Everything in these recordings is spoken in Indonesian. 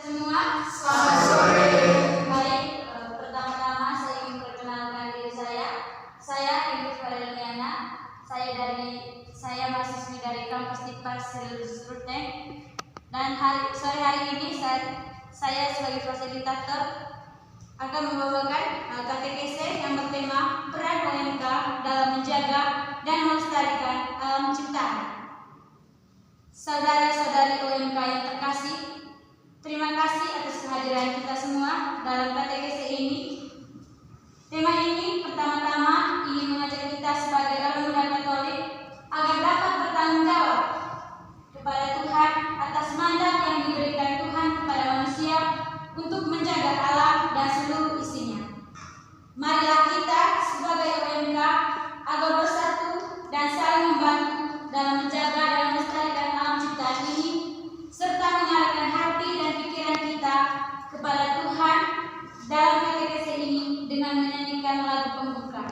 semua. Selamat sore. Baik, pertama-tama saya ingin perkenalkan diri saya. Saya Ibu Fareliana. Saya mahasiswi dari kampus Tipar Serius Ruteng. Dan sore hari ini saya sebagai fasilitator akan membawakan katekese yang bertema peran OMK dalam menjaga dan melestarikan alam ciptaan. Saudara-saudari OMK yang terkasih, terima kasih atas kehadiran kita semua dalam katekese ini. Tema ini pertama-tama ingin mengajak kita sebagai orang muda Katolik agar dapat bertanggung jawab kepada Tuhan atas mandat yang diberikan Tuhan kepada manusia untuk menjaga alam dan seluruh isinya. Marilah kita sebagai OMK agar bersatu dan saling membantu dalam menjaga dan melestarikan alam ciptaan ini, serta mengarahkan hati dan pikiran kita kepada Tuhan dalam katekese ini dengan menyanyikan lagu pembuka.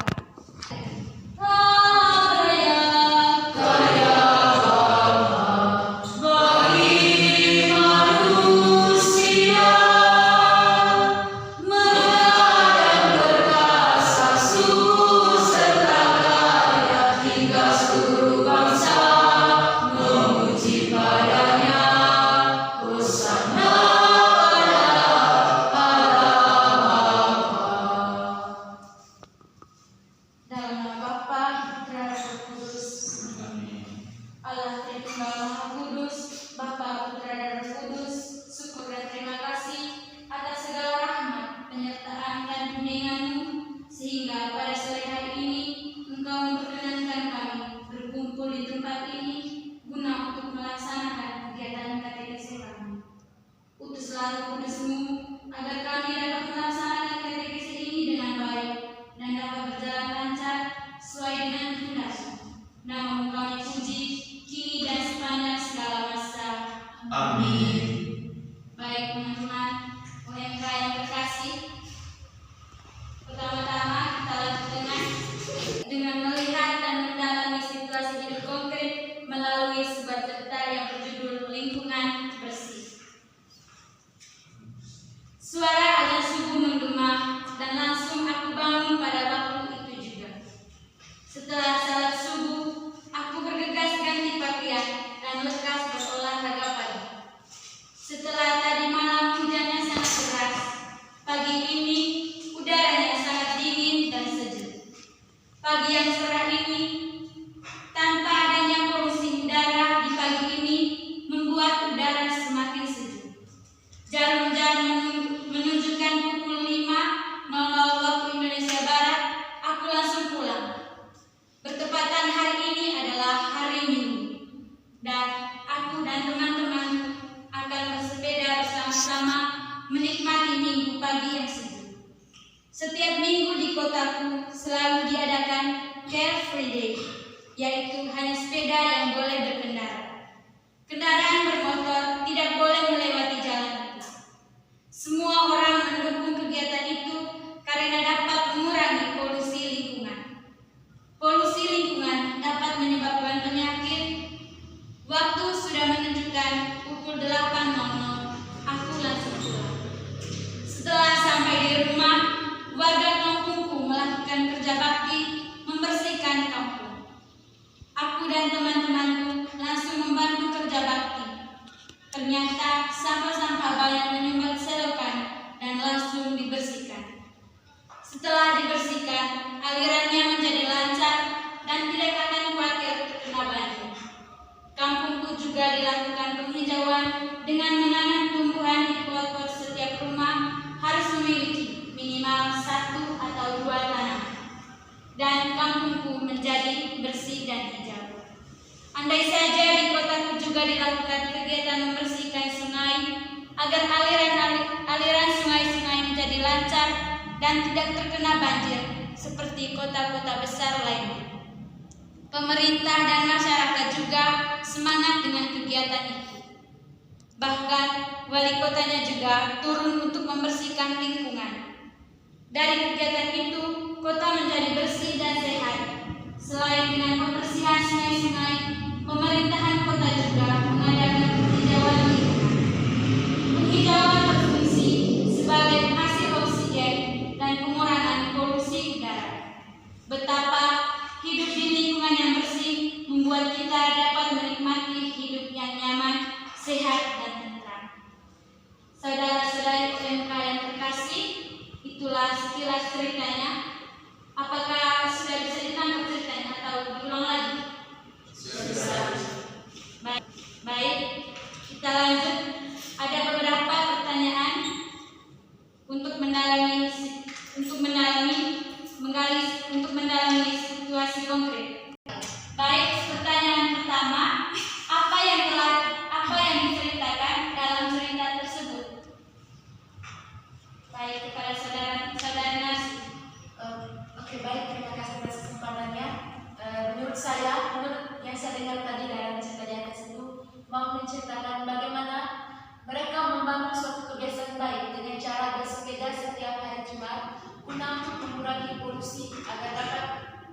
Setiap minggu di kotaku selalu diadakan Care Free Day, yaitu hanya sepeda yang boleh berkendara. Kendaraan bermotor tidak boleh melewati jalan itu. Semua orang mendukung kegiatan itu karena dapat mengurangi polusi lingkungan. Polusi lingkungan dapat menyebabkan penyakit. Waktu sudah menunjukkan pukul 8.00, aku langsung pulang. Setelah sampai di rumah, warga kampungku melakukan kerja bakti membersihkan kampung. Aku dan teman-temanku langsung membantu kerja bakti. Ternyata sampah-sampah banyak menyumbat selokan dan langsung dibersihkan. Setelah dibersihkan, alirannya menjadi lancar dan tidak akan khawatir terkena banjir. Kampungku juga dilakukan penghijauan dengan menanam tumbuhan di pot-pot. Setiap rumah harus memiliki minimal 1 atau 2 tanaman, dan kampungku menjadi bersih dan hijau. Andai saja di kotaku juga dilakukan kegiatan membersihkan sungai agar aliran sungai-sungai menjadi lancar dan tidak terkena banjir seperti kota-kota besar lainnya. Pemerintah dan masyarakat juga semangat dengan kegiatan itu. Bahkan wali kotanya juga turun untuk membersihkan lingkungan. Dari kegiatan itu, kota menjadi bersih dan sehat. Selain dengan pembersihan sungai-sungai, pemerintahan kota juga mengadakan penghijauan lingkungan. Penghijauan lingkungan yang bersih membuat kita dapat menikmati hidup yang nyaman, sehat, dan tentram. Saudara-saudari UMK yang terkasih, itulah sekilas ceritanya. Apakah sudah bisa ditangkap ceritanya atau diulang lagi? Sudah. Baik, kita lanjut. Ada beberapa pertanyaan untuk mendalami situasi konkret. Baik, pertanyaan pertama, apa yang diceritakan dalam cerita tersebut? Baik, kepada saudara Nasi. Oke, baik, terima kasih atas kesempatannya. Menurut yang saya dengar tadi dalam ceritanya tersebut mau menceritakan bagaimana mereka membangun suatu kebiasaan baik dengan cara bersepeda setiap hari Jumat untuk mengurangi polusi agar dapat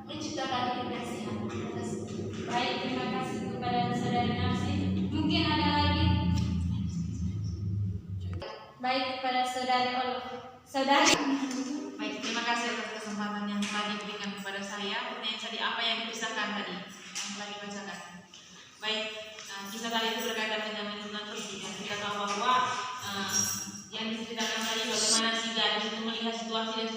menciptakan hidup yang sehat. Baik, terima kasih kepada saudara Nasi. Mungkin ada lagi? Baik, kepada saudari Olive. Saudari. Baik, terima kasih atas kesempatan yang telah diberikan kepada saya. Pertanyaan tadi, apa yang dipisahkan tadi yang telah dibacakan? Baik, kisah tadi itu berkaitan dengan lingkungan bersih. Kita tahu bahwa yang diceritakan tadi bagaimana si gadis itu melihat situasi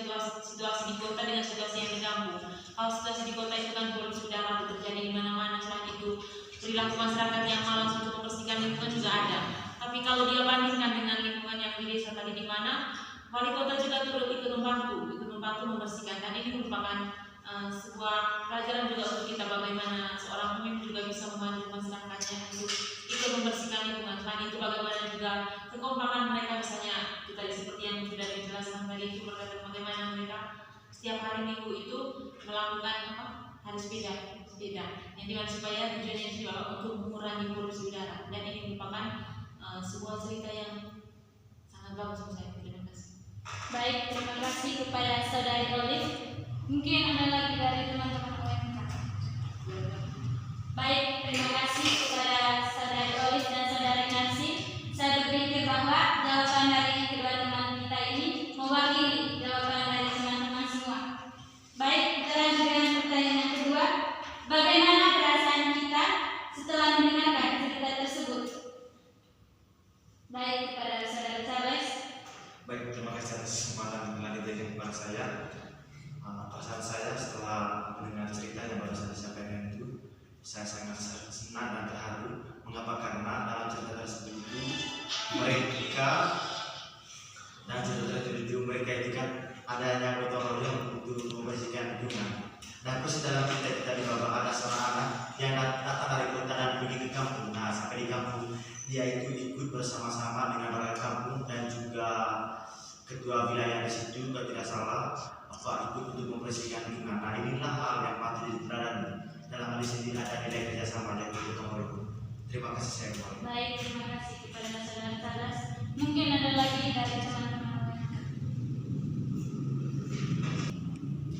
di kota dengan situasi yang di kampung. Kalau situasi di kota itu kan polusi udara terjadi di mana-mana, selain itu perilaku masyarakat yang malas untuk membersihkan lingkungan juga ada. Tapi kalau dia bandingkan dengan lingkungan yang di desa tadi, di mana wali kota juga turut ikut membantu membersihkan, dan ini merupakan sebuah pelajaran juga untuk kita bagaimana seorang pemimpin juga bisa membantu masyarakatnya untuk ikut membersihkan lingkungan. Selain itu bagaimana juga kekompakan mereka, misalnya kita seperti yang sudah dijelaskan tadi itu berkaitan bagaimana mereka setiap hari Minggu itu melakukan hari sepeda yang dimana supaya tujuannya juga untuk mengurangi polusi udara, dan ini merupakan sebuah cerita yang sangat bagus menurut saya. Terima kasih. Baik, terima kasih kepada saudari Olive. Mungkin ada lagi dari teman-teman UMK. Baik, terima kasih kepada saudari Olive dan saudari Nancy. Saya berpikir bahwa jawaban dari kedua teman kita ini mewakili jawaban dari teman-teman semua. Baik, kita lanjut dengan pertanyaan yang kedua. Bagaimana perasaan kita setelah mendengarkan cerita tersebut? Baik, kepada saudara Charles. Baik, terima kasih atas kesempatan yang telah diberikan kepada saya. Perasaan saya setelah mendengar cerita yang baru saja disampaikan itu, saya sangat senang dan terharu. Mengapa? Karena dalam cerita tersebut itu mereka itu kan adanya gotong royong untuk membersihkan lingkungan. Dan terus dalam cerita kita di bawah ada seorang anak yang datang dari kota dan pergi ke kampung. Nah, sampai di kampung dia itu ikut bersama-sama dengan warga kampung dan juga ketua wilayah di situ, kalau tidak salah, ikut untuk membersihkan lingkungan. Nah, inilah hal yang patut diteladani. Dalam hal ini ada nilai kerjasama dan gotong royong. Terima kasih saya. Baik, terima kasih kepada saudara Charles. Mungkin ada lagi dari teman-teman.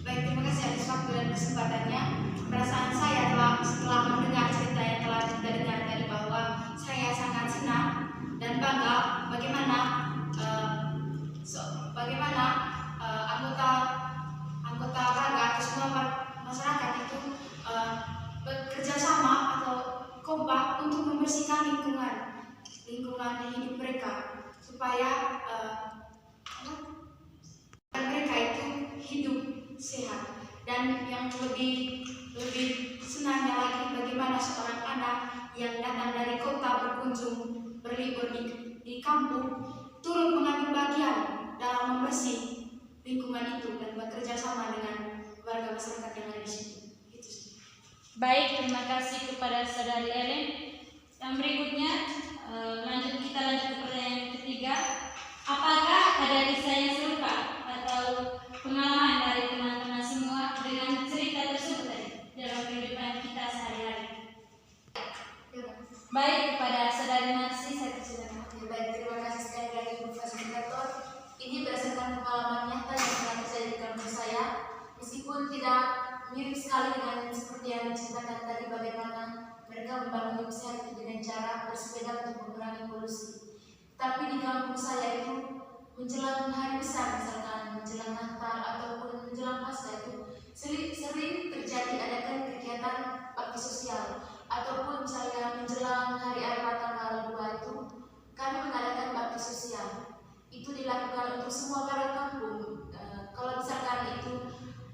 Baik, terima kasih atas waktu dan kesempatannya. Perasaan saya setelah mendengar cerita yang telah kita dengar tadi, bahwa saya sangat senang dan bangga bagaimana anggota warga atau semua masyarakat itu bekerja sama atau kompak untuk membersihkan lingkungan hidup mereka, supaya mereka itu hidup sehat. Dan yang lebih senangnya lagi, bagaimana seorang anak yang datang dari kota berkunjung berlibur di kampung turut mengambil bagian dalam membersih lingkungan itu dan bekerja sama dengan warga masyarakat yang ada di situ. Baik, terima kasih kepada saudari Ellen. Yang berikutnya kita lanjut ke pertanyaan yang ketiga. Apakah ada kisah yang serupa atau pengalaman dari teman-teman semua dengan cerita tersebut tadi dalam kehidupan kita sehari-hari? Baik, kepada saudari Nancy, saya persilakan. Baik, terima kasih sekali lagi Bu Fasilitator. Ini berdasarkan pengalaman nyata yang pernah terjadi di kampus saya, meskipun tidak mirip sekali dengan seperti yang diceritakan tadi, bagaimana mereka membangun hidup sehat dengan cara bersepeda untuk mengurangi polusi. Tapi di kampung saya itu menjelang hari besar, misalkan menjelang Natal ataupun menjelang Paskah itu sering terjadi adakan kegiatan bakti sosial, ataupun misalnya menjelang hari Arafah tanggal 2 itu kami mengadakan bakti sosial. Itu dilakukan untuk semua warga kampung. Kalau misalkan itu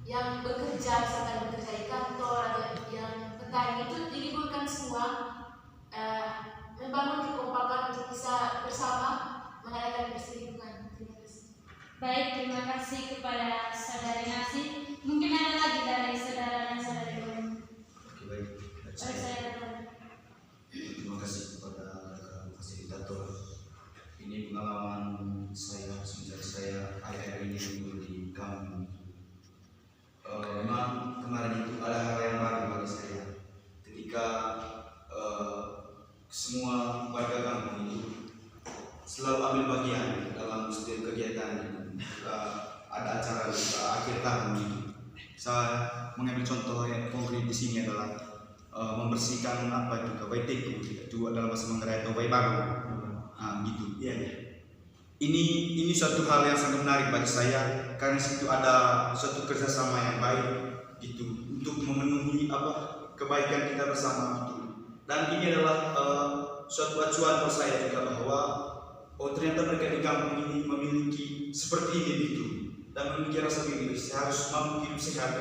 yang bekerja, misalkan bekerja di kantor atau yang petani, itu diliburkan semua, membangun kekompakan untuk bisa bersama mengadakan bersih lingkungan. Terima kasih. Baik, terima kasih kepada saudari Nasi. Mungkin ada lagi dari saudara dan saudari lain. Oke, baik. Terima kasih kepada fasilitator. Ini pengalaman saya semenjak saya akhir-akhir ini libur di kampung. Memang kemarin itu ada hal yang baru bagi saya ketika semua warga kampung itu selalu ambil bagian dalam setiap kegiatan itu. Ada acara akhir tahun itu. Saya mengambil contoh yang konkret di sini adalah membersihkan apa itu WTQ itu dalam bahasa Manggarai atau baru. Gitu. Iya. Ini suatu hal yang sangat menarik bagi saya karena situ ada suatu kerjasama yang baik gitu untuk memenuhi kebaikan kita bersama gitu. Dan ini adalah suatu acuan buat saya juga bahwa ternyata mereka di kampung ini memiliki seperti ini gitu dan memiliki rasa diri saya harus mampu hidup sehat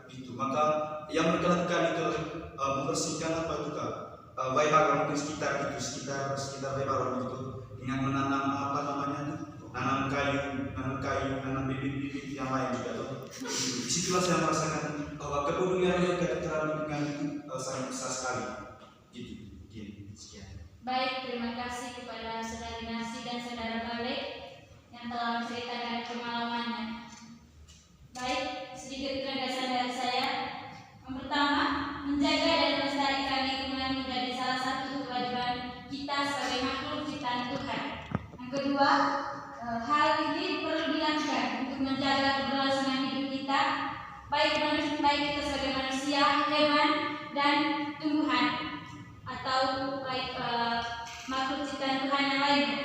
gitu. Maka yang mereka lakukan itu membersihkan baik mungkin sekitar baik itu dengan menanam nanam kayu, nanam bibit-bibit yang lain juga. Disitulah saya merasakan bahwa kepedulian mereka terhadap lingkungan itu sangat besar sekali. Gitu. Sekian. Baik, terima kasih kepada saudari Nasi dan saudara Balik yang telah menceritakan pengalamannya. Baik, sedikit penegasan dari saya. Yang pertama, menjaga dan melestarikan lingkungan menjadi salah satu kewajiban kita sebagai makhluk ciptaan Tuhan. Yang kedua, hal ini perlu dilakukan untuk menjaga keberlangsungan hidup kita, baik kita sebagai manusia, hewan, dan tumbuhan, atau baik makhluk ciptaan Tuhan yang lainnya.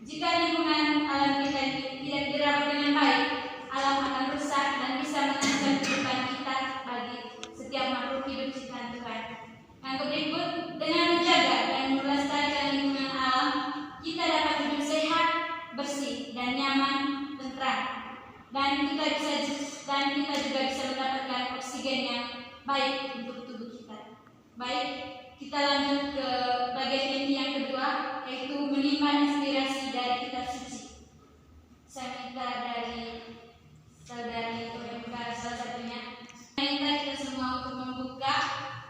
Jika lingkungan alam kita tidak dirawat dengan baik, alam akan rusak dan bisa mengancam kehidupan kita bagi setiap makhluk hidup ciptaan Tuhan. Yang berikut, dengan menjaga dan melestarikan lingkungan alam, kita dapat hidup sehat, bersih, dan nyaman, tentram. Dan kita juga bisa mendapatkan oksigen yang baik untuk tubuh kita. Baik, kita lanjut ke bagian inti yang kedua, yaitu menyimpan inspirasi dari kitab suci. Saya minta dari saudari untuk membuka salah satunya. Saya minta kita semua untuk membuka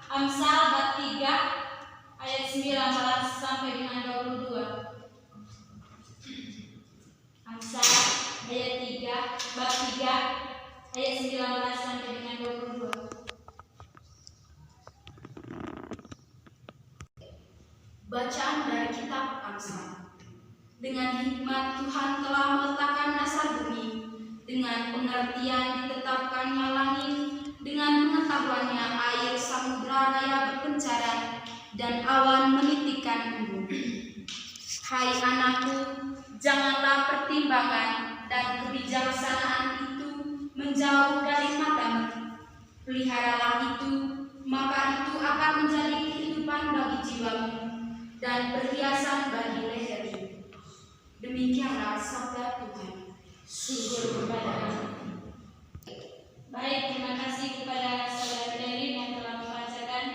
Amsal bab 3 ayat 19 sampai dengan 22. Amsal ayat 3 bab 3 ayat 19 sampai dengan 22. Bacaan dari kitab Amsal. Dengan hikmat Tuhan telah meletakkan dasar bumi, dengan pengertian ditetapkannya langit, dengan pengetahuannya air samudra raya berpencaran, dan awan menitikkan embun. Hai anakku, janganlah pertimbangan dan kebijaksanaan itu menjauh dari matamu. Peliharalah itu, maka itu akan menjadi kehidupan bagi jiwamu dan perhiasan bagi lehermu. Demikianlah sabda Tuhan. Syukur kepada Allah. Baik, terima kasih kepada saudara Delin yang telah membacakan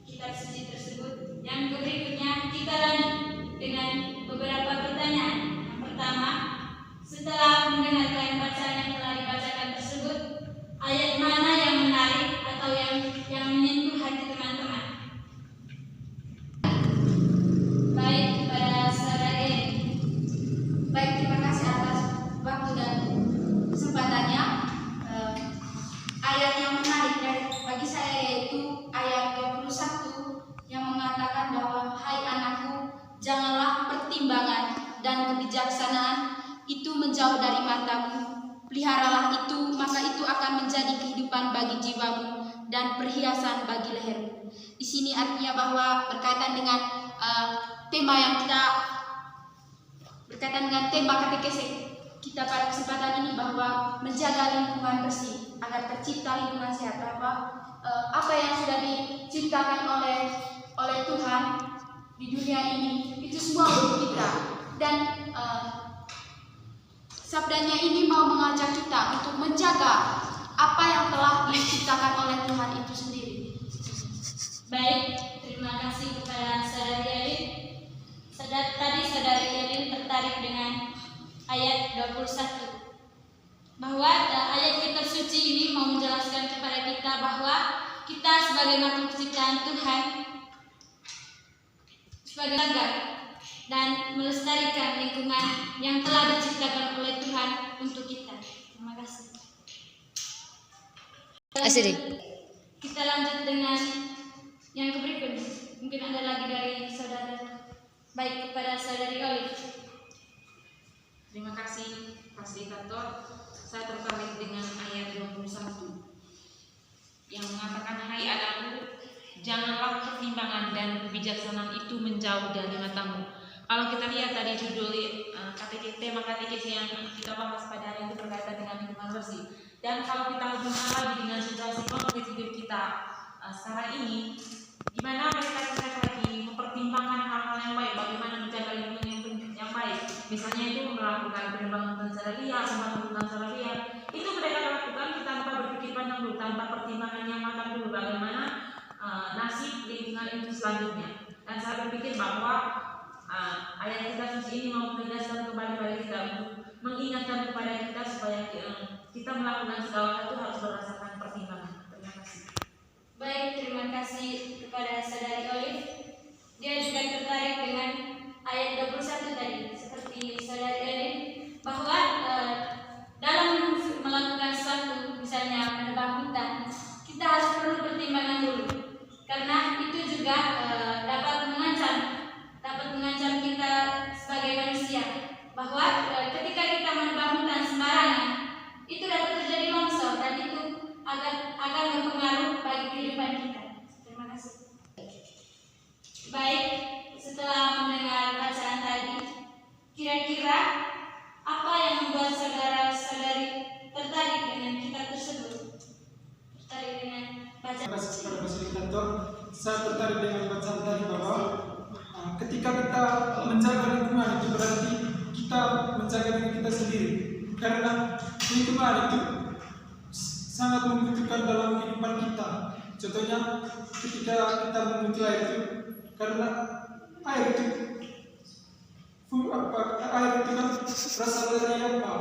kitab suci tersebut. Yang berikutnya kita lanjut dengan beberapa pertanyaan. Yang pertama, setelah mendengarkan bacaan yang telah dibacakan tersebut, ayat mana yang menarik atau yang menyentuh hati teman-teman? Baik, kepada saudara Delin. Baik, terima kasih atas waktu dan kesempatannya. Ayat yang menarik bagi saya yaitu ayat 21 yang mengatakan bahwa hai anakku, janganlah pertimbangan dan kebijaksanaan itu menjauh dari matamu. Peliharalah itu, maka itu akan menjadi kehidupan bagi jiwamu dan perhiasan bagi lehermu. Di sini artinya bahwa berkaitan dengan tema yang kita berkaitan dengan tema katekese kita pada kesempatan ini bahwa menjaga lingkungan bersih agar tercipta lingkungan sehat, bahwa apa yang sudah diciptakan oleh Tuhan di dunia ini itu semua untuk kita, dan sabdanya ini mau mengajak kita untuk menjaga apa yang telah diciptakan oleh Tuhan itu sendiri. Baik, terima kasih kepada Saudari Elin. Tadi Saudari Elin tertarik dengan ayat 21, bahwa ayat kitab suci ini mau menjelaskan kepada kita bahwa kita sebagai makhluk ciptaan Tuhan sebagai warga dan melestarikan lingkungan yang telah diciptakan oleh Tuhan untuk kita. Terima kasih. Kita lanjut dengan yang berikutnya. Mungkin ada lagi dari saudara. Baik, kepada Saudari Olive. Terima kasih fasilitator. Saya tertarik dengan ayat 21 yang mengatakan, hai anakku, janganlah pertimbangan dan kebijaksanaan itu menjauh dari matamu. Kalau kita lihat tadi judul tema katekesi yang kita bahas pada hari ini berkaitan dengan lingkungan bersih. Dan kalau kita hubungkan lagi dengan situasi konkret hidup kita sekarang ini, di mana mereka lagi mempertimbangkan hal-hal yang baik, bagaimana menjaga lingkungan yang baik. Misalnya itu melakukan pengembangan salaria, pembangunan salaria, itu mereka lakukan tanpa berpikir panjang dulu, tanpa pertimbangan yang matang dulu bagaimana nasib lingkungan itu selanjutnya. Dan saya berpikir bahwa ayat kita suci ini mau menegaskan kepada kita, mengingatkan kepada kita supaya kita melakukan segala hal itu harus berdasarkan pertimbangan. Terima kasih. Baik, terima kasih kepada Saudari Olive. Dia juga tertarik dengan ayat 21 tadi, seperti Saudari Elin, bahwa dalam melakukan sesuatu, misalnya menebang hutan, kita harus perlu pertimbangan dulu, karena itu juga dapat mengancam kita sebagai manusia, bahwa ketika kita menebang hutan sembarangan, itu dapat terjadi longsor dan itu akan berpengaruh bagi kehidupan kita. Terima kasih. Baik, setelah mendengar bacaan tadi, kira-kira apa yang membuat saudara-saudari tertarik dengan kitab tersebut? Tertarik dengan bacaan? Terima kasih kepada fasilitator. Saya tertarik dengan bacaan tadi bahwa ketika kita menjaga lingkungan itu berarti kita menjaga diri kita sendiri, karena lingkungan itu sangat membutuhkan dalam kehidupan kita. Contohnya ketika kita membutuhkan air itu, karena air itu kan berasal dari apa?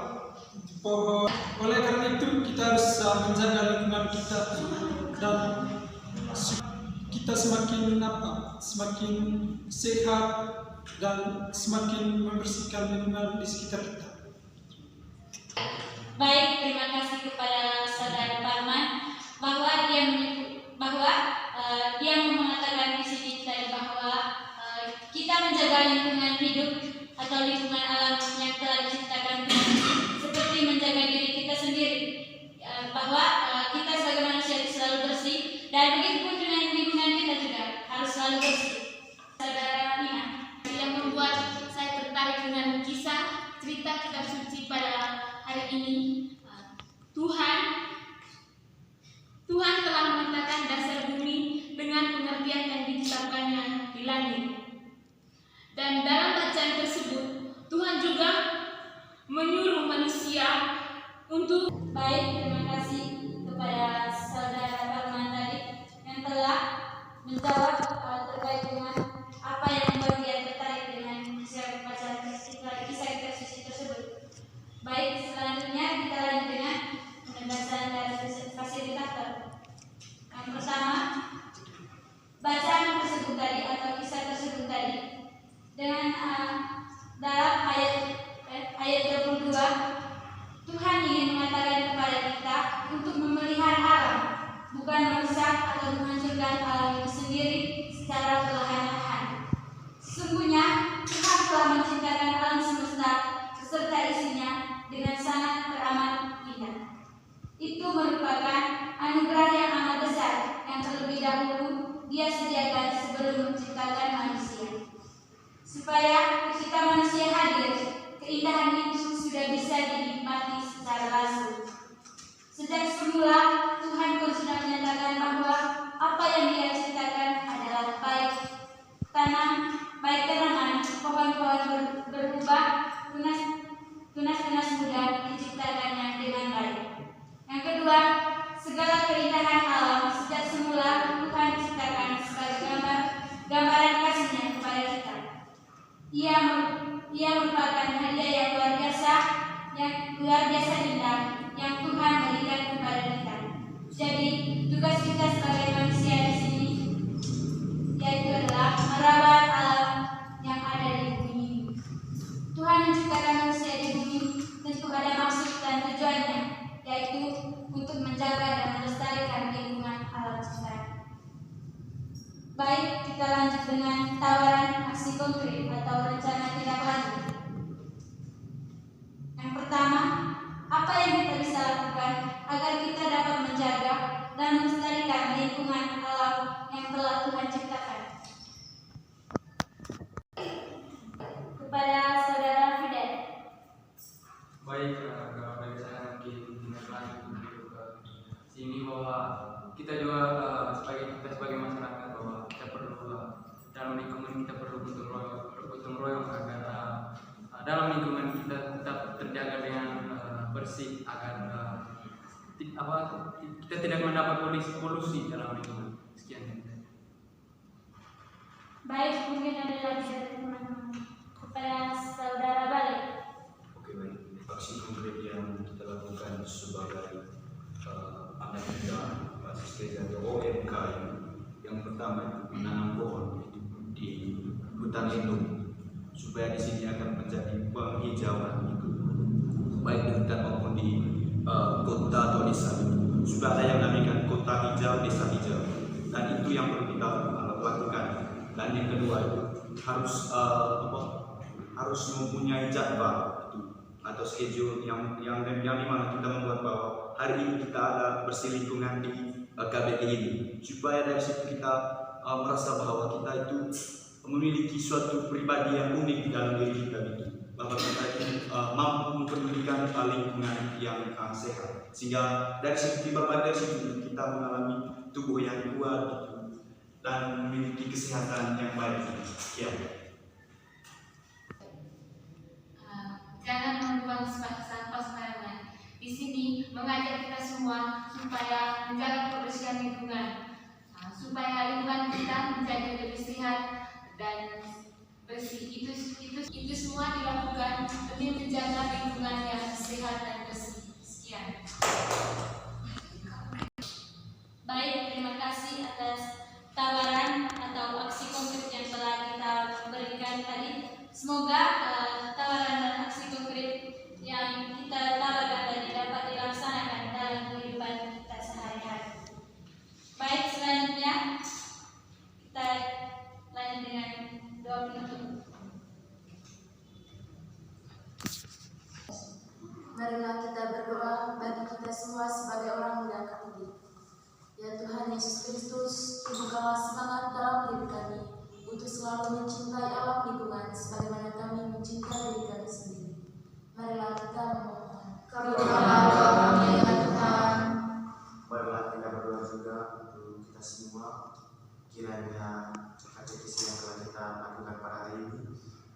Pohon. Oleh karena itu kita harus menjaga lingkungan kita dan kita semakin sehat dan semakin membersihkan lingkungan di sekitar kita. Baik, terima kasih kepada Saudara Parman bahwa dia mengatakan di sini tadi bahwa kita menjaga lingkungan hidup atau lingkungan alam yang telah diciptakan Tuhan seperti menjaga diri kita sendiri, bahwa kita sebagai manusia selalu bersih, dan begitu pun dengan lingkungan kita juga harus selalu bersih. Saudara Nina, yang membuat saya tertarik dengan kisah cerita kitab suci pada hari ini, Tuhan telah menetapkan dasar bumi dengan pengertian yang ditetapkannya di langit. Dan dalam bacaan tersebut, Tuhan juga menyuruh manusia untuk terima kasih kepada Saudara Parman tadi yang telah menjawab terkait dengan apa yang membuat dia tertarik dengan kisah kitab suci tersebut. Baik, selanjutnya kita lanjut dengan pembahasan dari fasilitator. Yang pertama, bacaan tersebut tadi atau kisah tersebut tadi dengan dalam ayat 22, Tuhan ingin mengatakan kepada kita untuk memelihara alam, bukan merusak atau menghancurkan alam itu sendiri secara perlahan-lahan. Sesungguhnya Tuhan telah menciptakan alam semesta beserta isinya dengan sangat teramat indah. Itu merupakan anugerah yang amat besar yang terlebih dahulu Dia sediakan sebelum menciptakan manusia. Supaya ketika manusia hadir, keindahan itu sudah bisa bisa dinikmati secara langsung. Sejak semula, Tuhan pun sudah menyatakan bahwa apa yang Dia ciptakan adalah baik. Baik tanaman, pohon-pohon berubah, tunas-tunas muda diciptakannya dengan baik. Yang kedua, segala keindahan alam sejak semula Tuhan ciptakan sebagai gambaran kasih-Nya kepada kita. Ia merupakan hadiah yang luar biasa indah yang Tuhan berikan kepada kita. Jadi tugas kita sebagai manusia di sini yaitu adalah merawat alam yang ada di bumi ini. Tuhan menciptakan manusia di bumi tentu ada maksud dan tujuannya, yaitu untuk menjaga dan melestarikan lingkungan alam ciptaan. Baik, kita lanjut dengan tawaran aksi konkret atau rencana tindak lanjut. Yang pertama, apa yang kita bisa lakukan agar kita dapat menjaga dan melestarikan lingkungan alam yang telah Tuhan ciptakan? Kepada Saudara Fidel. Baik, kalau dari saya mungkin tindak lanjut untuk ke sini bahwa kita juga sebagai masyarakat bahwa kita perlu dalam lingkungan kita perlu gotong royong agar dalam lingkungan kita tetap terjaga dengan bersih agar kita tidak mendapat polusi dalam lingkungan. Sekian. Baik, mungkin ada lagi dari teman-teman. Kepada Saudara Balik. Oke, baik. Aksi konkret yang kita lakukan sebagai anak muda asisten dari OMK yang pertama menanam pohon di hutan lindung supaya di sini akan menjadi penghijauan itu baik di hutan maupun di kota atau desa supaya ada yang namakan kota hijau, desa hijau, dan itu yang perlu kita lakukan. Dan yang kedua itu harus mempunyai jadwal atau schedule yang dimana kita membuat bahwa hari ini kita ada bersih lingkungan di KBG ini supaya dari situ kita merasa bahwa kita itu memiliki suatu pribadi yang unik di dalam diri kita gitu, bahwa kita itu mampu mempedulikan lingkungan yang sehat sehingga dari situ kita mengalami tubuh yang kuat gitu, dan memiliki kesehatan yang baik. Ya. Jangan membuang sampah sembarangan. Di sini mengajak kita semua supaya menjaga kebersihan lingkungan, supaya lingkungan kita menjadi lebih sehat dan bersih. Itu semua dilakukan demi menjaga lingkungan yang sehat dan bersih. Sekian. Baik, terima kasih atas tawaran atau aksi konkret yang telah kita berikan tadi. Semoga tawaran dan aksi konkret yang kita tawarkan tadi dapat dilaksanakan dalam kehidupan kita sehari-hari. Baik, selanjutnya kita lanjut dengan doa penutup. Marilah kita berdoa bagi kita semua sebagai orang muda Katolik. Ya Tuhan Yesus Kristus, tunjukkanlah semangat dalam diri kami untuk selalu mencintai alam lingkungan sebagaimana kami mencintai diri kami sendiri. Marilah kita memohon. Kabulkanlah doa kami ya Tuhan. Marilah kita berdoa juga untuk kita semua, kiranya katekesi yang telah kita lakukan pada hari ini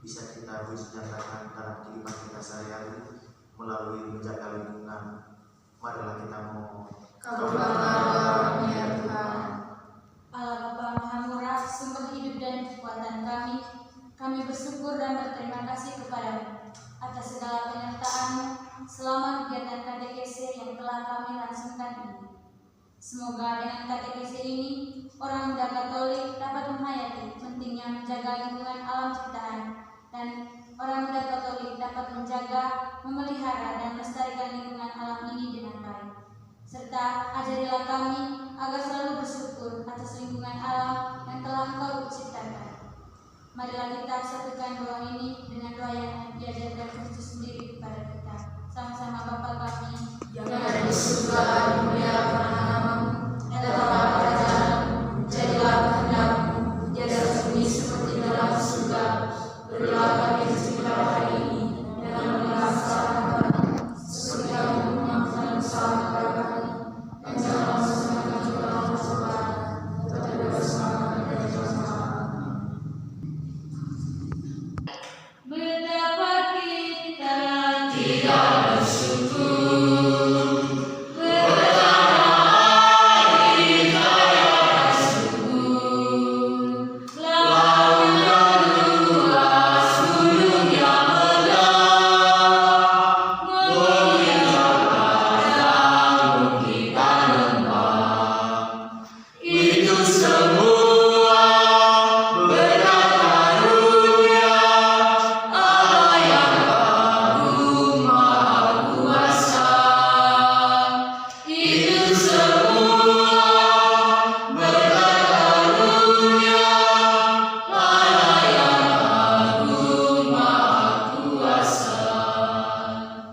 bisa kita wujudkan dalam kehidupan kita sehari-hari melalui menjaga lingkungan. Marilah kita memohon. Kabulkanlah doa kami ya Tuhan. Allah Bapa Maha Murah, sumber hidup dan kekuatan kami bersyukur dan berterima kasih kepadamu atas segala penyertaan-Mu selama kegiatan katekesi yang telah kami langsungkan ini. Semoga dengan katekesi ini, orang muda Katolik dapat menghayati pentingnya menjaga lingkungan alam ciptaan, dan orang muda Katolik dapat menjaga, memelihara, dan melestarikan lingkungan alam ini dengan baik. Serta ajarilah kami agar selalu bersyukur atas lingkungan alam yang telah Engkau ciptakan. Marilah kita satukan doa ini dengan doa yang diajarkan Kristus sendiri kepada kita. Sama-sama Bapa kami Yang ada di surga, dimuliakan namamu, datanglah kerajaanmu, jadilah kehendakmu, di atas bumi seperti dalam surga. Berilah kami rezeki pada hari ini, dan ampunilah kesalahan kami,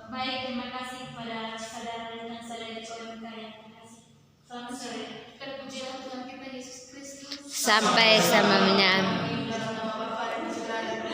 Baik, terima kasih kepada saudara dan saudari OMK yang terkasih. Selamat sore. Terpujilah Tuhan kita Yesus Kristus. Sampai selamanya.